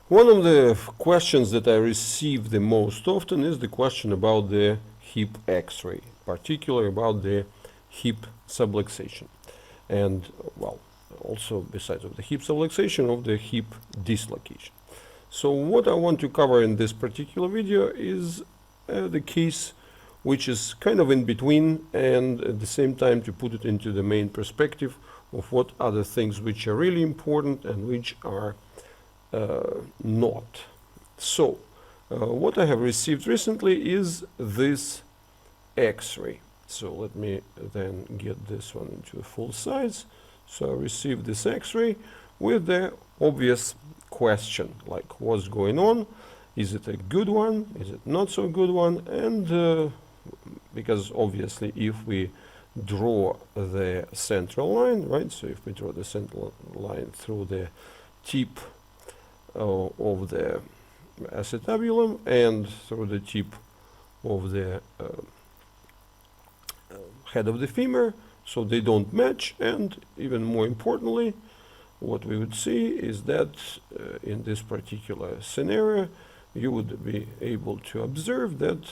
One of the questions that I receive the most often is the question about the hip X-ray, particularly about the hip subluxation, and well, also besides of the hip subluxation, of the hip dislocation. So what I want to cover in this particular video is the case which is kind of in between, and at the same time to put it into the main perspective of what are the things which are really important and which are not. So what I have received recently is this X-ray. So let me then get this one into full size. So I received this X-ray with the obvious question, like what's going on, is it a good one, is it not so good one, and because obviously if we draw the central line, right, so if we draw the central line through the tip of the acetabulum and through the tip of the head of the femur, so they don't match, and even more importantly, what we would see is that in this particular scenario, you would be able to observe that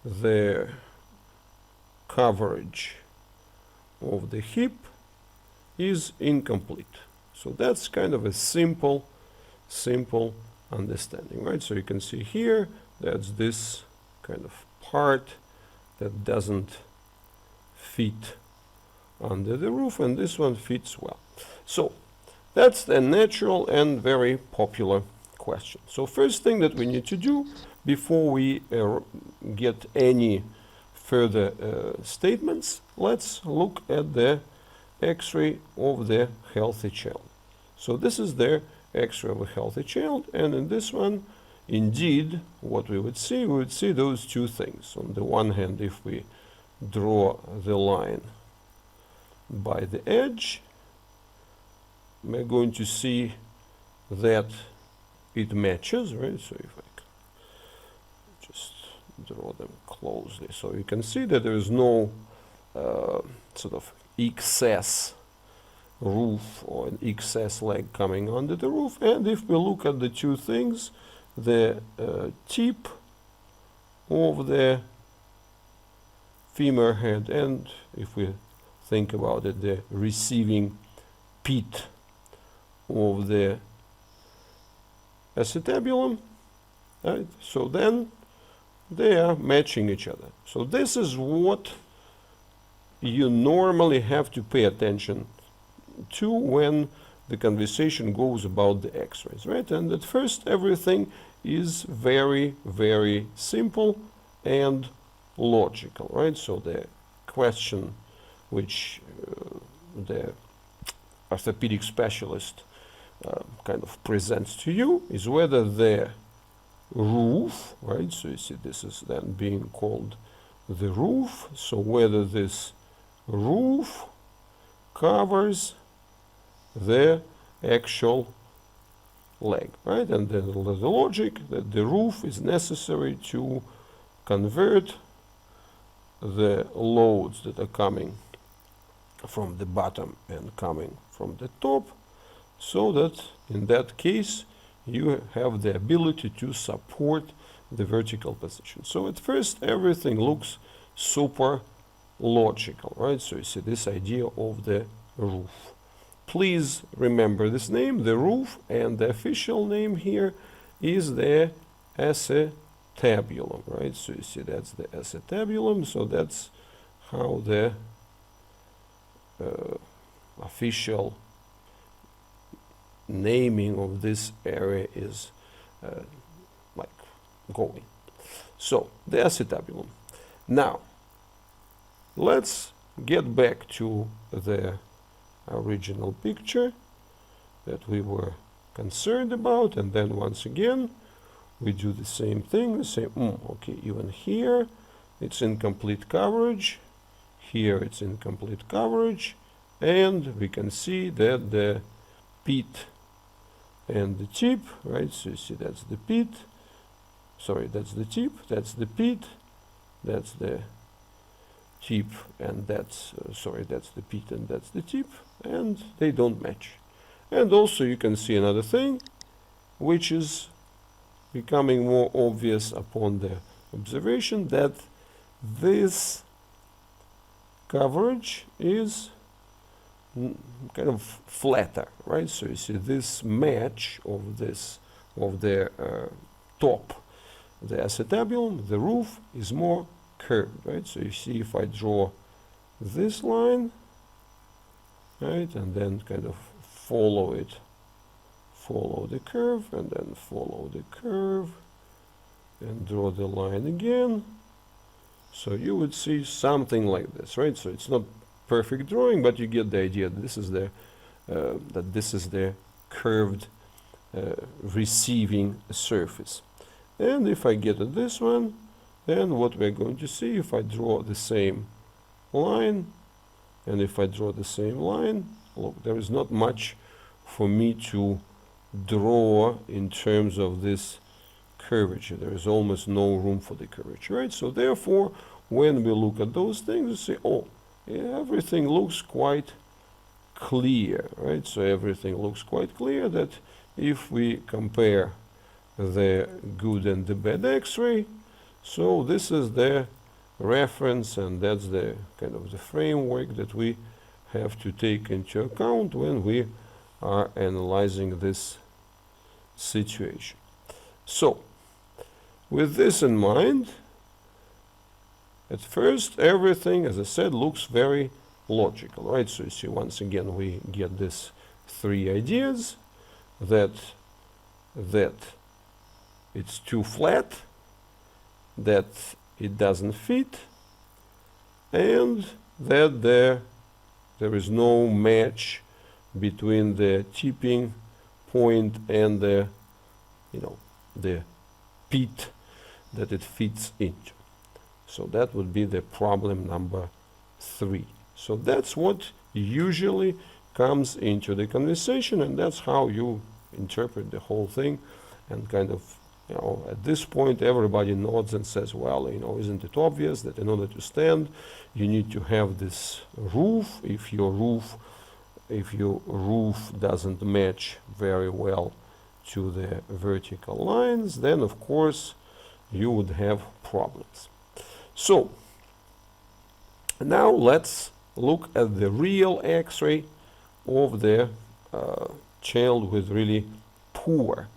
the coverage of the hip is incomplete. So that's kind of a simple understanding, right? So you can see here, that's this kind of part that doesn't fit under the roof, and this one fits well. So that's the natural and very popular question. So first thing that we need to do before we get any further statements, let's look at the X-ray of the healthy child. So this is the X-ray of a healthy child, and in this one, indeed, what we would see those two things. On the one hand, if we draw the line by the edge, we're going to see that it matches, right? So if I just draw them closely, so you can see that there is no sort of excess roof or an excess leg coming under the roof. And if we look at the two things, the tip of the femur head, and if we think about it, the receiving pit of the acetabulum, right? So then they are matching each other. So this is what you normally have to pay attention to when the conversation goes about the X-rays, right? And at first everything is very, very simple and logical, right? So the question which the orthopedic specialist kind of presents to you is whether the roof, right? So you see this is then being called the roof. So whether this roof covers the actual leg, right? And then the logic that the roof is necessary to convert the loads that are coming from the bottom and coming from the top, so that in that case you have the ability to support the vertical position. So at first everything looks super logical, right? So you see this idea of the roof. Please remember this name, the roof, and the official name here is the acetabulum, right? So you see that's the acetabulum, so that's how the official naming of this area is like going. So the acetabulum. Now let's get back to the original picture that we were concerned about, and then once again we do the same thing. We say, okay, even here it's incomplete coverage, here it's incomplete coverage, and we can see that the pit and the tip, right? So you see that's the pit, sorry, that's the tip, that's the pit, that's the tip, and that's sorry, that's the pit and that's the tip, and they don't match. And also you can see another thing, which is becoming more obvious upon the observation, that this coverage is kind of flatter, right? So you see this match of this, of the top, the acetabulum, the roof is more curved, right? So you see if I draw this line, right, and then kind of follow it, follow the curve, and then follow the curve, and draw the line again. So you would see something like this, right? So it's not perfect drawing, but you get the idea. This is the that this is the curved receiving surface. And if I get at this one, then what we're going to see, if I draw the same line, and if I draw the same line, look, there is not much for me to draw in terms of this curvature. There is almost no room for the curvature, right? So therefore, when we look at those things, we say, oh, yeah, everything looks quite clear, right? So everything looks quite clear that if we compare the good and the bad X-ray, so this is the reference, and that's the kind of the framework that we have to take into account when we are analyzing this situation. So, with this in mind, at first everything, as I said, looks very logical, right? So you see, once again, we get these three ideas, that it's too flat, that it doesn't fit, and that there is no match between the tipping point and the, you know, the pit that it fits into. So that would be the problem number 3. So that's what usually comes into the conversation, and that's how you interpret the whole thing. And kind of, you know, at this point everybody nods and says, well, you know, isn't it obvious that in order to stand you need to have this roof? If your roof doesn't match very well to the vertical lines, then of course you would have problems. So now let's look at the real X-ray of the child with really poor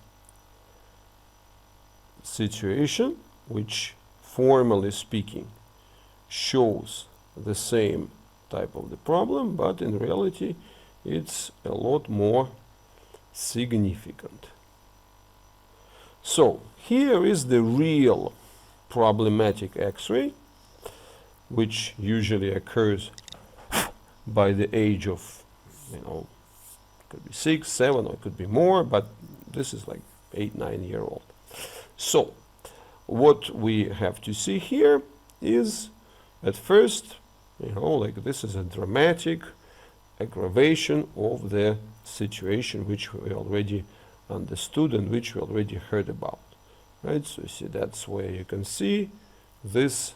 situation, which formally speaking shows the same type of the problem, but in reality it's a lot more significant. So here is the real problematic X-ray, which usually occurs by the age of, you know, could be 6, 7, or it could be more, but this is like 8, 9-year-old. So what we have to see here is, at first, you know, like this is a dramatic aggravation of the situation which we already understood and which we already heard about, right? So you see, that's where you can see this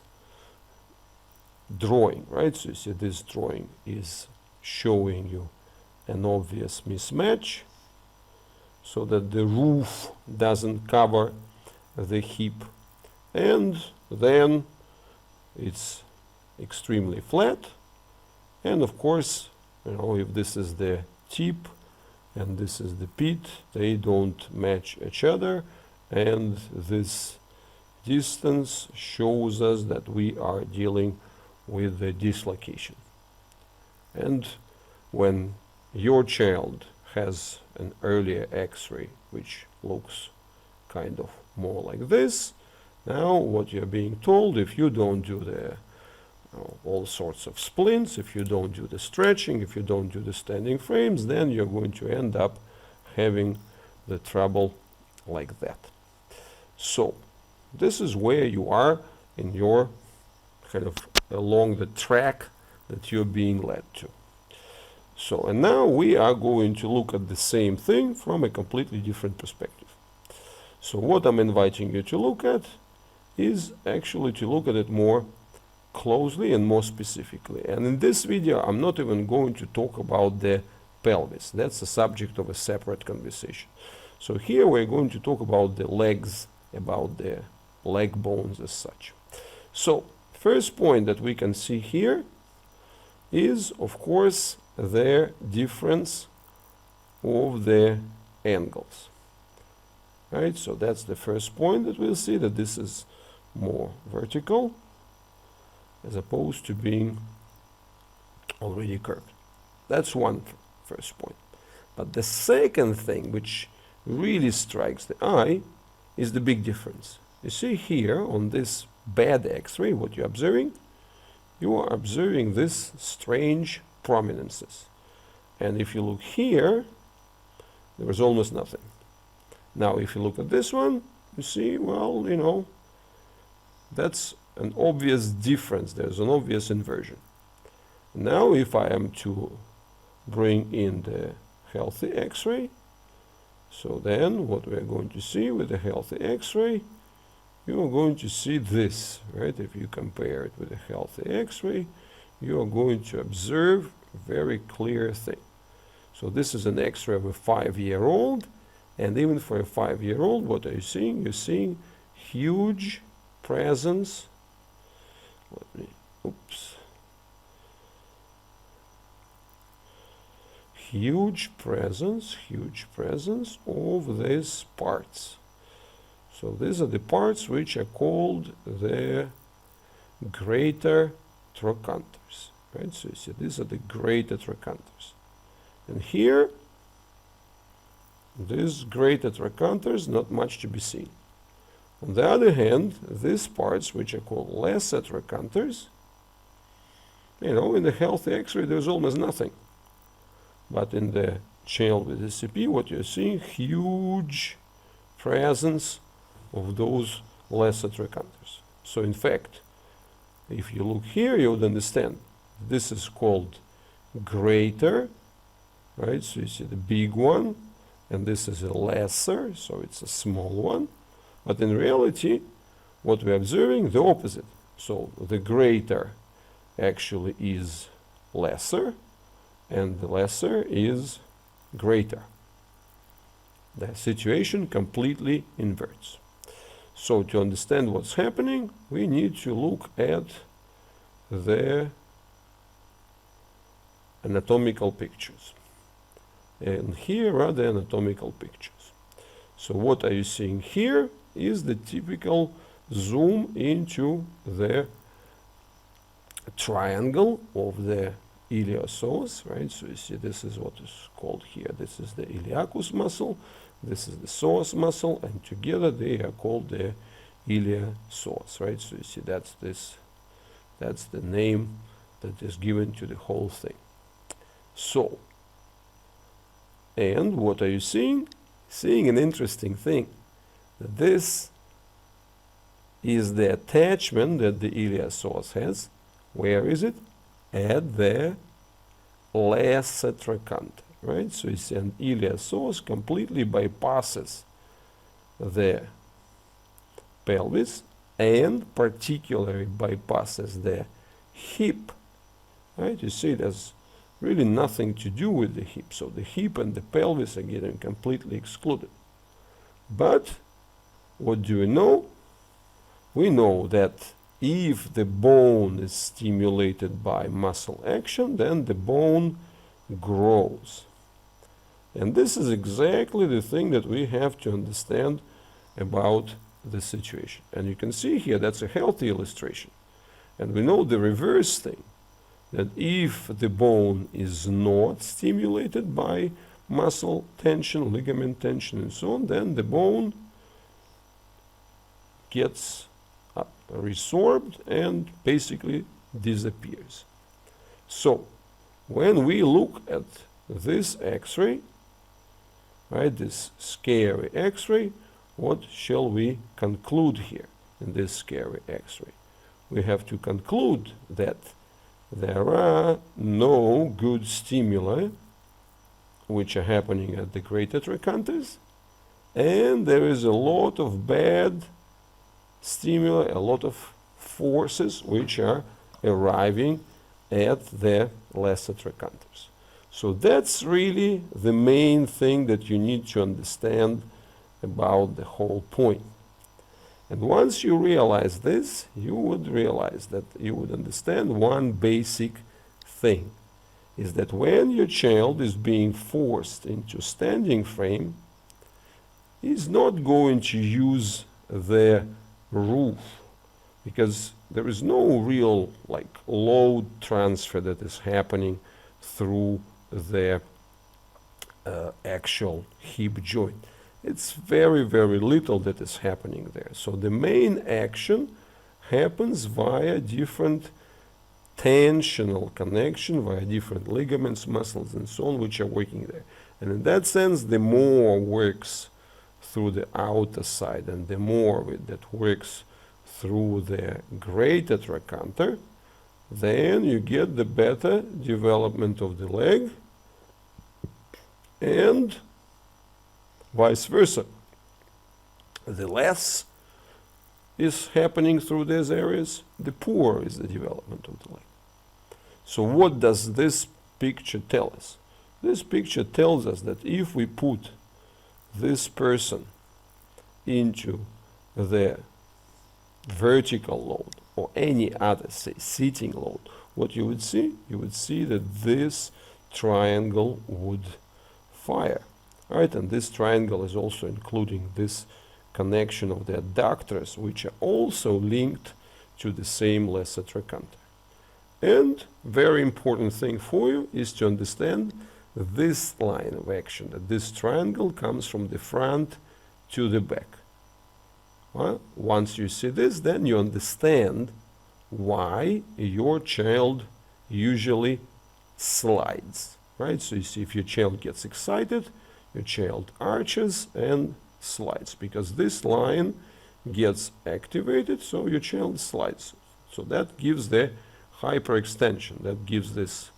drawing, right? So you see, this drawing is showing you an obvious mismatch, so that the roof doesn't cover the hip, and then it's extremely flat, and of course, you know, if this is the tip and this is the pit, they don't match each other, and this distance shows us that we are dealing with the dislocation. And when your child has an earlier X-ray which looks kind of more like this, now what you're being told, if you don't do the all sorts of splints, if you don't do the stretching, if you don't do the standing frames, then you're going to end up having the trouble like that. So this is where you are in your kind of along the track that you're being led to. So, and now we are going to look at the same thing from a completely different perspective. So what I'm inviting you to look at is actually to look at it more closely and more specifically. And in this video, I'm not even going to talk about the pelvis. That's the subject of a separate conversation. So here we're going to talk about the legs, about the leg bones as such. So first point that we can see here is, of course, the difference of the angles. Right, so that's the first point that we'll see, that this is more vertical as opposed to being already curved. That's one first point. But the second thing which really strikes the eye is the big difference. You see here on this bad X-ray, what you're observing? You are observing this strange prominences. And if you look here, there is almost nothing. Now, if you look at this one, you see, well, you know, that's an obvious difference. There's an obvious inversion. Now, if I am to bring in the healthy X-ray, so then what we're going to see with the healthy X-ray, you are going to see this, right? If you compare it with a healthy X-ray, you are going to observe a very clear thing. So this is an X-ray of a 5-year-old, and even for a 5-year-old, what are you seeing? You're seeing huge presence. Huge presence of these parts. So these are the parts which are called the greater trochanters, right? So you see, these are the greater trochanters. And here, these greater trochanters, not much to be seen. On the other hand, these parts, which are called lesser trochanters, you know, in the healthy X-ray, there's almost nothing. But in the child with SCP, what you're seeing, huge presence of those lesser trochanters. So in fact, if you look here, you would understand this is called greater, right? So you see the big one, and this is a lesser, so it's a small one. But in reality, what we're observing, the opposite. So the greater actually is lesser, and the lesser is greater. The situation completely inverts. So to understand what's happening, we need to look at the anatomical pictures. And here are the anatomical pictures. So what are you seeing here is the typical zoom into the triangle of the iliopsoas, right? So you see this is what is called here. This is the iliacus muscle, this is the psoas muscle, and together they are called the iliopsoas, right? So you see that's the name that is given to the whole thing. So, and what are you seeing? Seeing an interesting thing. This is the attachment that the iliopsoas has. Where is it? At the lesser trochanter, right? So you see an iliopsoas completely bypasses the pelvis and particularly bypasses the hip, right? You see there's really nothing to do with the hip. So the hip and the pelvis are getting completely excluded. But what do we know? We know that if the bone is stimulated by muscle action, then the bone grows. And this is exactly the thing that we have to understand about the situation. And you can see here that's a healthy illustration. And we know the reverse thing, that if the bone is not stimulated by muscle tension, ligament tension, and so on, then the bone gets resorbed and basically disappears. So when we look at this X-ray, right, this scary X-ray, what shall we conclude here in this scary X-ray? We have to conclude that there are no good stimuli which are happening at the greater trochanters, and there is a lot of bad stimuli, a lot of forces which are arriving at the lesser trochanters. So that's really the main thing that you need to understand about the whole point. And once you realize this, you would realize that you would understand one basic thing, is that when your child is being forced into standing frame, he's not going to use the roof, because there is no real like load transfer that is happening through the actual hip joint. It's very, very little that is happening there. So the main action happens via different tensional connection, via different ligaments, muscles, and so on, which are working there. And in that sense, the more works through the outer side and the more that works through the greater trochanter, then you get the better development of the leg, and vice versa. The less is happening through these areas, the poorer is the development of the leg. So what does this picture tell us? This picture tells us that if we put this person into the vertical load or any other, say, sitting load, what you would see? You would see that this triangle would fire. Right, and this triangle is also including this connection of the adductors, which are also linked to the same lesser trochanter. And very important thing for you is to understand this line of action, that this triangle comes from the front to the back. Well, once you see this, then you understand why your child usually slides. Right, so you see, if your child gets excited, your child arches and slides, because this line gets activated, so your child slides. So that gives the hyperextension, that gives this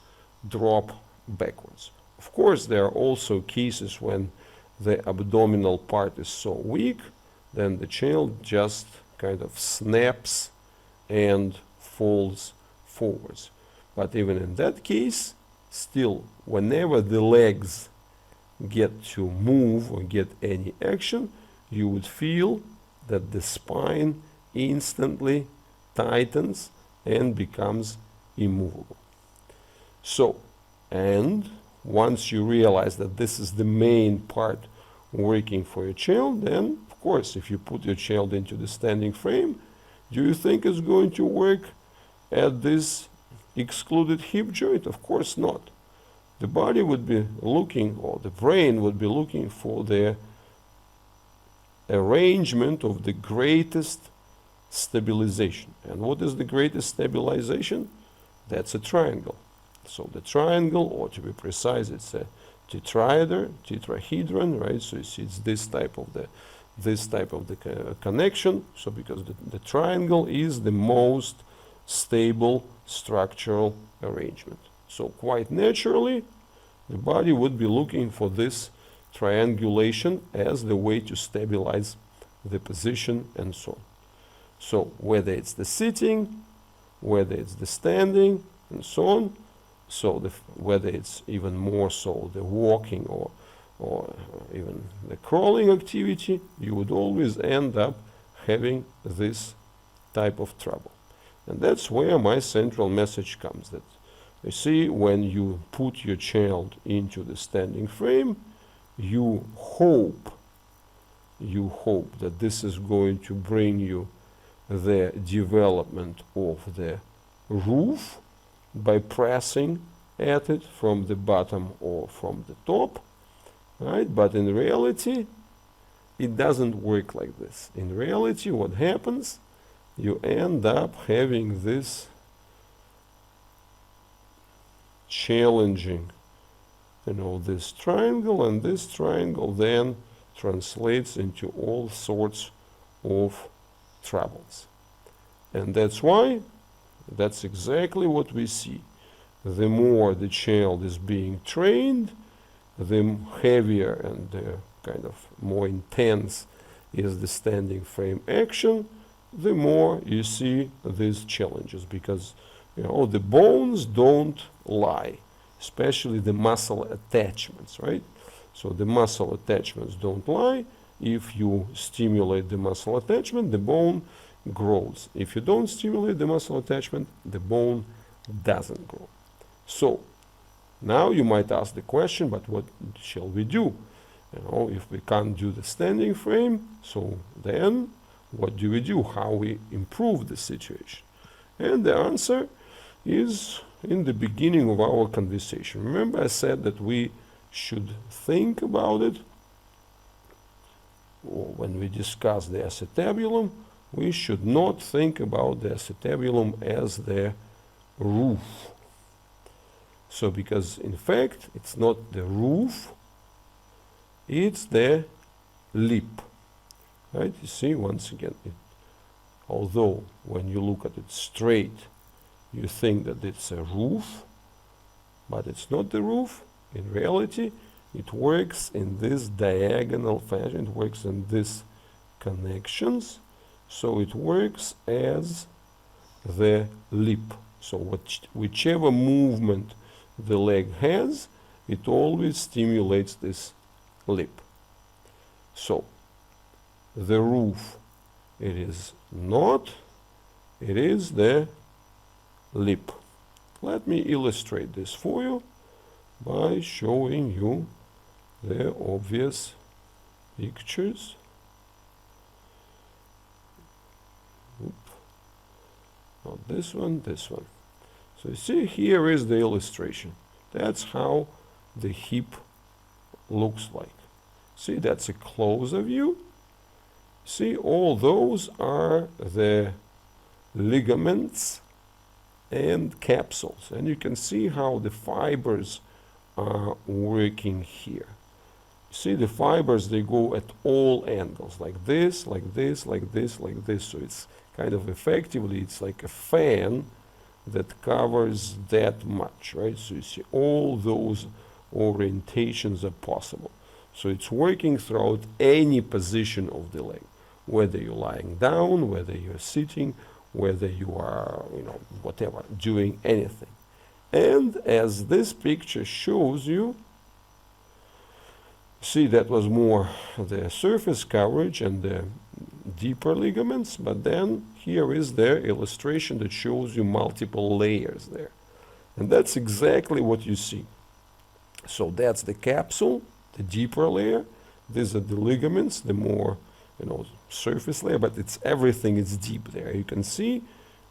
drop backwards. Of course, there are also cases when the abdominal part is so weak, then the child just kind of snaps and falls forwards. But even in that case, still, whenever the legs get to move or get any action, you would feel that the spine instantly tightens and becomes immovable. So, and once you realize that this is the main part working for your child, then of course, if you put your child into the standing frame, do you think it's going to work at this excluded hip joint? Of course not. The body would be looking, or the brain would be looking for the arrangement of the greatest stabilization. And what is the greatest stabilization? That's a triangle. So the triangle, or to be precise, it's a tetrahedron, right? So you see, it's this type of the connection. So because the triangle is the most stable structural arrangement. So quite naturally, the body would be looking for this triangulation as the way to stabilize the position and so on. So whether it's the sitting, whether it's the standing, and so on, so whether it's even more so the walking or even the crawling activity, you would always end up having this type of trouble. And that's where my central message comes, that you see, when you put your child into the standing frame, you hope that this is going to bring you the development of the roof by pressing at it from the bottom or from the top, right? But in reality, it doesn't work like this. In reality, what happens, you end up having this challenging, this triangle, and this triangle then translates into all sorts of troubles. And that's exactly what we see. The more the child is being trained, the heavier and the kind of more intense is the standing frame action, the more you see these challenges, because the bones don't lie. especially the muscle attachments, right? So the muscle attachments don't lie. If you stimulate the muscle attachment, the bone grows. If you don't stimulate the muscle attachment, the bone doesn't grow. So now you might ask the question, but what shall we do? You know, if we can't do the standing frame, so then what do we do? How we improve the situation? And the answer is in the beginning of our conversation. Remember I said that we should think about it. When we discuss the acetabulum, we should not think about the acetabulum as the roof. So because in fact it's not the roof, it's the lip. Right? You see, once again, although when you look at it straight, you think that it's a roof, but it's not the roof. In reality, it works in this diagonal fashion, it works in these connections, so it works as the lip. So whichever movement the leg has, it always stimulates this lip. So the roof, it is not, it is the lip. Let me illustrate this for you by showing you the obvious pictures. Not this one, this one. So you see, here is the illustration. That's how the hip looks like. See, that's a closer view. See, all those are the ligaments and capsules. And you can see how the fibers are working here. See, the fibers, they go at all angles, like this, like this, like this, like this. So it's kind of effectively, it's like a fan that covers that much, right? So you see all those orientations are possible. So it's working throughout any position of the leg, whether you're lying down, whether you're sitting, whether you are, you know, whatever, doing anything. And as this picture shows you, see, that was more the surface coverage and the deeper ligaments, but then here is the illustration that shows you multiple layers there. And that's exactly what you see. So that's the capsule, the deeper layer. These are the ligaments, the more, you know, surface layer, but it's everything is deep there. You can see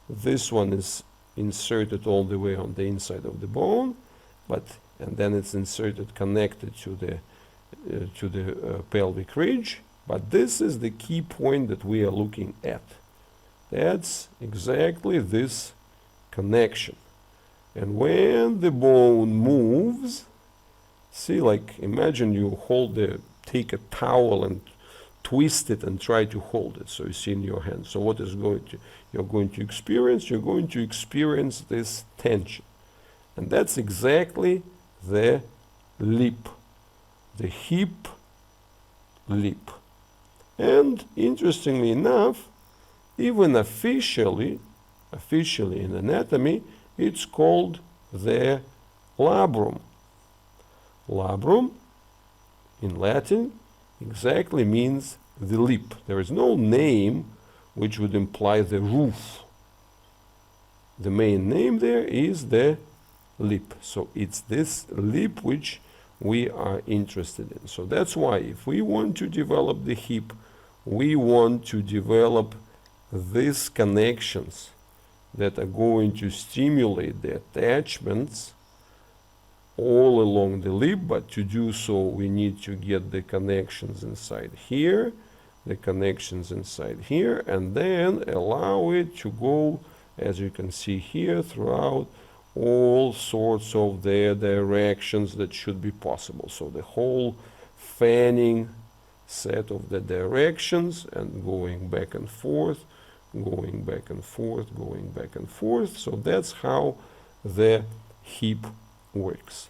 this one is inserted all the way on the inside of the bone, and then it's inserted, connected to the pelvic ridge. But this is the key point that we are looking at. That's exactly this connection. And when the bone moves, see, like imagine you take a towel and twist it and try to hold it. So you see in your hand. So what is you're going to experience? You're going to experience this tension. And that's exactly the lip, the hip lip. And interestingly enough, even officially in anatomy, it's called the labrum. Labrum in Latin exactly means the lip. There is no name which would imply the roof. The main name there is the lip. So it's this lip which we are interested in. So that's why if we want to develop the hip, we want to develop these connections that are going to stimulate the attachments all along the lip, but to do so we need to get the connections inside here, the connections inside here, and then allow it to go, as you can see here, throughout all sorts of their directions that should be possible. So the whole fanning set of the directions and going back and forth, going back and forth, going back and forth. So that's how the hip works.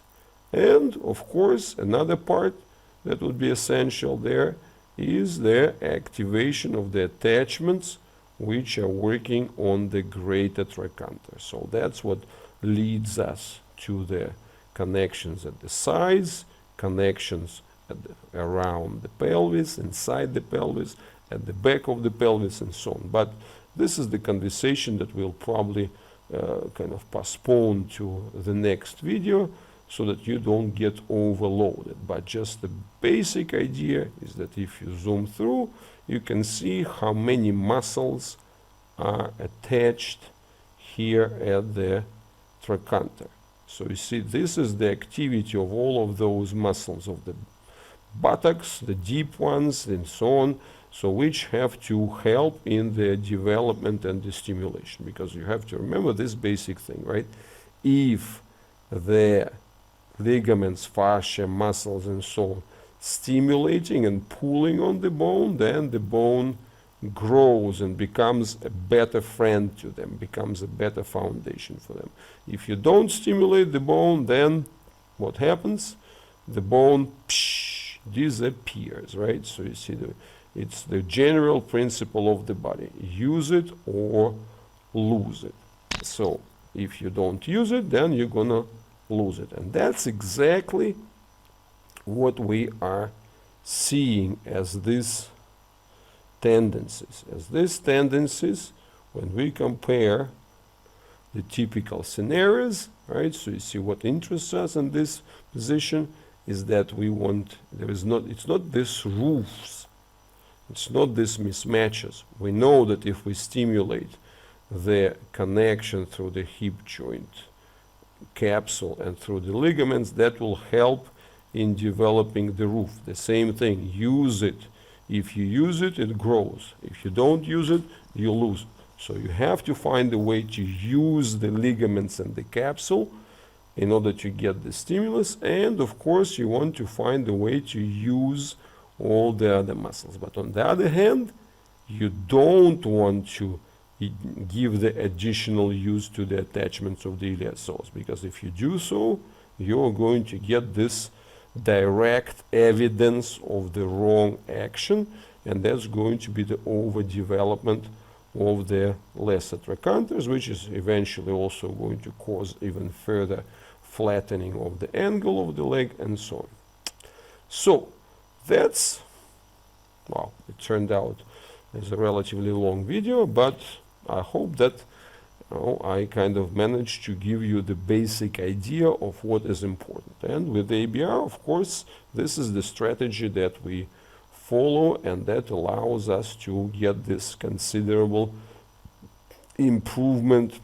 And of course, another part that would be essential there is the activation of the attachments which are working on the greater trochanter. So that's what leads us to the connections at the sides, connections at around the pelvis, inside the pelvis, at the back of the pelvis, and so on. But this is the conversation that we'll probably kind of postpone to the next video, so that you don't get overloaded. But just the basic idea is that if you zoom through, you can see how many muscles are attached here at the trochanter. So you see, this is the activity of all of those muscles of the buttocks, the deep ones, and so on, so which have to help in the development and the stimulation. Because you have to remember this basic thing, right? If the ligaments, fascia, muscles, and so on stimulating and pulling on the bone, then the bone grows and becomes a better friend to them, becomes a better foundation for them. If you don't stimulate the bone, then what happens? The bone disappears, right? So you see, it's the general principle of the body. Use it or lose it. So if you don't use it, then you're gonna lose it. And that's exactly what we are seeing as these tendencies. As these tendencies, when we compare the typical scenarios, right? So you see, what interests us in this position is that we want, it's not this roofs, it's not this mismatches. We know that if we stimulate the connection through the hip joint capsule and through the ligaments, that will help in developing the roof. The same thing, use it. If you use it, it grows. If you don't use it, you lose it. So you have to find a way to use the ligaments and the capsule in order to get the stimulus, and of course you want to find a way to use all the other muscles. But on the other hand, you don't want to give the additional use to the attachments of the iliacs, because if you do so, you're going to get this direct evidence of the wrong action, and that's going to be the overdevelopment of the lesser trochanters, which is eventually also going to cause even further flattening of the angle of the leg and so on. So that's, well, it turned out as a relatively long video, but I hope that I kind of managed to give you the basic idea of what is important. And with ABR, of course, this is the strategy that we follow, and that allows us to get this considerable improvement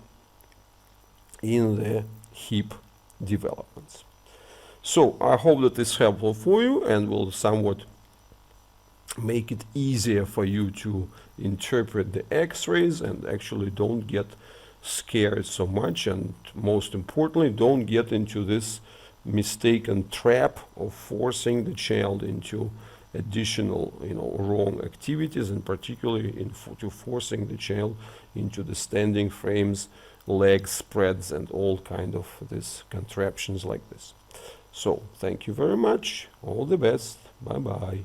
in the hip developments. So I hope that is helpful for you and will somewhat make it easier for you to interpret the X-rays, and actually don't get scared so much, and most importantly, don't get into this mistaken trap of forcing the child into additional, wrong activities, and particularly into forcing the child into the standing frames, leg spreads, and all kind of these contraptions like this. So thank you very much. All the best. Bye bye.